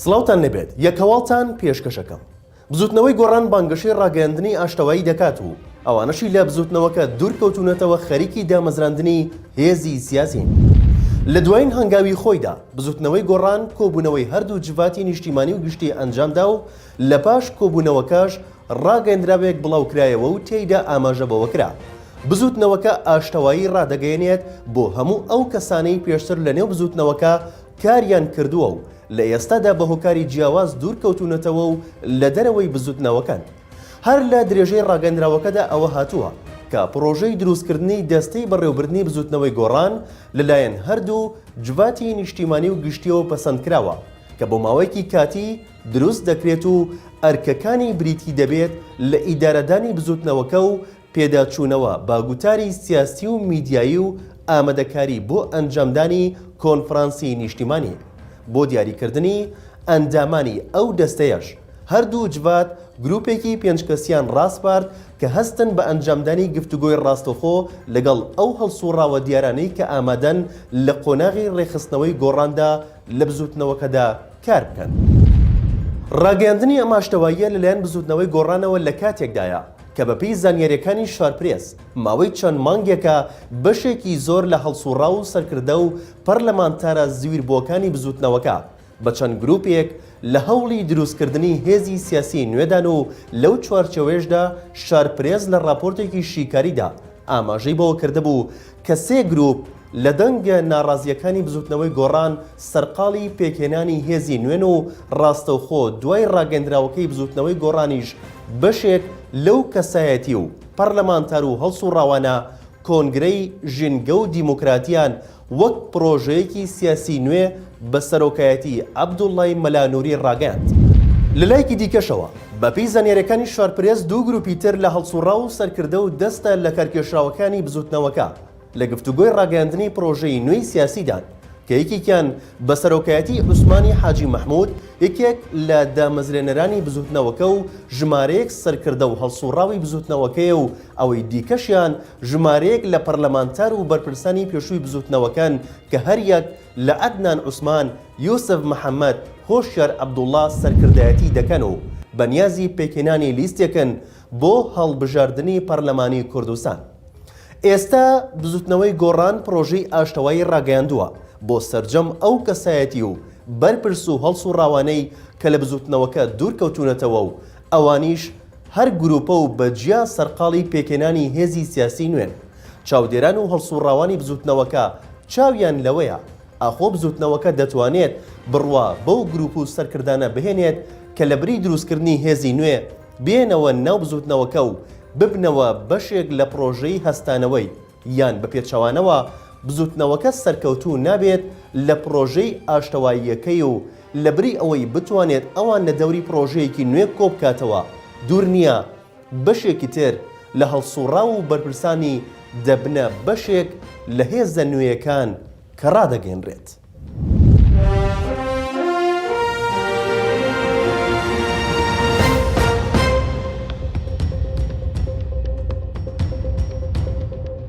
سڵاوتان لەبێت یەکەواڵتان پێشکەشەکەم. بزوتنەوەی گۆڕان بانگەشەی ڕاگەیاندنی ئاشتەوایی دەکات و ئەوانەشی لە بزوتنەوەکە دوورکەوتونەتەوە خەریکی دامەزراندنی هێزی سیاسین. لە دوایین هەنگاوی خۆیدا بزوتنەوەی گۆڕان کۆبوونەوەی هەردوو جڤاتی نیشتیمانی و گشتی ئەنجامدا و لە پاش کۆبوونەوەکەش ڕاگەیاندراوێک بڵاوکرایەوە و تێیدا ئاماژەبەوە کرا. بزوتنەوەکە ئاشتەوایی ڕادەگەیەنێت بۆ هەموو ئەو کەسانەی پێشتر لە نێو بزوتنەوەکە کاریان کردووە و لە ئێستادا بە هۆکاری جیاواز دوورکەوتونەتەوە و لە دەرەوەی بزوتنەوەکەن. هەر لە درێژەی ڕاگەندراوەکەدا ئەوە هاتووە کە پرۆژەی دروستکردنی دەستەی بەڕێوەبردننی بزوتنەوەی گۆڕان لەلایەن هەردوو جڤاتی نیشتیمانی و گشتیەوە پەسەندکراوە کە بۆ ماوەیەکی کاتی دروست دەکرێت و ئەرکەکانی بریتی دەبێت لە ئیدارەدانی بزوتنەوەکە و پێداچوونەوە باگوتاری سیاسی و میدیایی و ئامادەکاری بۆ ئەنجامدانی کۆنفرانسی نیشتیمانی. بۆ دیاریکردنی ئەندامانی ئەو دەستەیەش هەردوو جڤات گروپێکی پێنجکەسیان ڕاستپارد کە هەستن بە ئەنجامدانی گفتوگۆی ڕاستەوخۆ لەگەڵ ئەو هەڵسوڕاوە دیارانەی کە ئامادەن لە قۆناغی ڕێخستنەوەی گۆڕاندا لە بزوتنەوەکەدا کار بکەن. ڕاگەیاندنی ئەم ئاشتەواییە لەلایەن بزوتنەوەی گۆڕانەوە لە کاتێکدایە کە بەپێی زانیاریەکانی شارپرێس ماوەی چەند مانگێکە بەشێکی زۆر لە هەڵسوڕاو و سەرکردە و پەرلەمانتارە زیویربووەکانی بزوتنەوەکە بە چەند گروپێک لە هەوڵی دروستکردنی هێزی سیاسی نوێدان و لەو چوارچەوێژدا شارپرێز لە راپۆرتێکی شیکاریدا ئاماژەی بەوە کردهبوو کە 3 گروپ لە دەنگە ناڕازیەکانی بزوتنەوەی گۆڕان سەرقاڵی پێکهێنانی هێزی نوێن و ڕاستەوخۆ دوای ڕاگەندراوەکەی بزوتنەوەی گۆڕانیش بەشێک لەو کەسایەتی و پەرلەمانتار و هەڵسوڕاوانە کۆنگرەی ژینگە و دیموکراتیان وەک پرۆژەیەکی سیاسی نوێ بە سەرۆکایەتی عەبدوڵڵای مەلانووری ڕاگەیاند. لە لایەکی دیکەشەوە بەپێی زانیاریەکانی شارپرێس 2 گروپی تر لە هەڵسوڕاو و سەرکردە و دەستە لە کارکێشراوەکانی بزوتنەوەکە لە گفتوگۆی ڕاگەیاندنی پرۆژەی نوێی سیاسیدان کە یەکێکیان بە سەرۆکایەتی عوسمانی حاجی مەحموود یەکێک لە دامەزرێنەرانی بزوتنەوەکە و ژمارەیەک سەرکردە و هەڵسوڕاوی بزوتنەوەکەیە و ئەوەی دیکەشیان ژمارەیەک لە پەرلەمانتار و بەرپرسانی پێشووی بزوتنەوەکەن کە هەریەک لە عەدنان عوسمان، یوسف محەممەد، هۆشیار عەبدوڵڵا سەرکردایەتی دەکەن و بەنیازی پێکهێنانی لیستێکن بۆ هەڵبژاردننی پەرلەمانی کوردستان. ئێستا بزوتنەوەی گۆڕان پرۆژەی ئاشتەوایی ڕاگەیاندووە بۆ سەرجەم ئەو کەسایەتی و بەرپرس و هەڵسوڕاوانەی کە لە بزوتنەوەکە دوورکەوتونەتەوە و ئەوانیش هەر گروپە و بەجیا سەرقاڵی پێکهێنانی هێزی سیاسی نوێن. چاودێران و هەڵسوڕاوانی بزوتنەوەکە چاویان لەوەیە ئاخۆ بزوتنەوەکە دەتوانێت بڕوا بەو گروپ و سەرکردانە بهێنێت کە لە بری دروستکردنی هێزی نوێ بێنەوە ناو بزوتنەوەکە و ببنەوە بەشێک لە پرۆژەی هەستانەوەی یان بە پێچەوانەوە بزوتنەوەکە سەرکەوتوو نابێت لە پرۆژەی ئاشتەواییەکەی و لە بری ئەوەی بتوانێت ئەوان لە دەوری پرۆژەیەکی نوێ کۆبکاتەوە دوور نییە بەشێکی تر لە هەڵسوڕاو و بەرپرسانی دەبنە بەشێک لە هێزە نوێیەکان کە ڕادەگەێنرێت.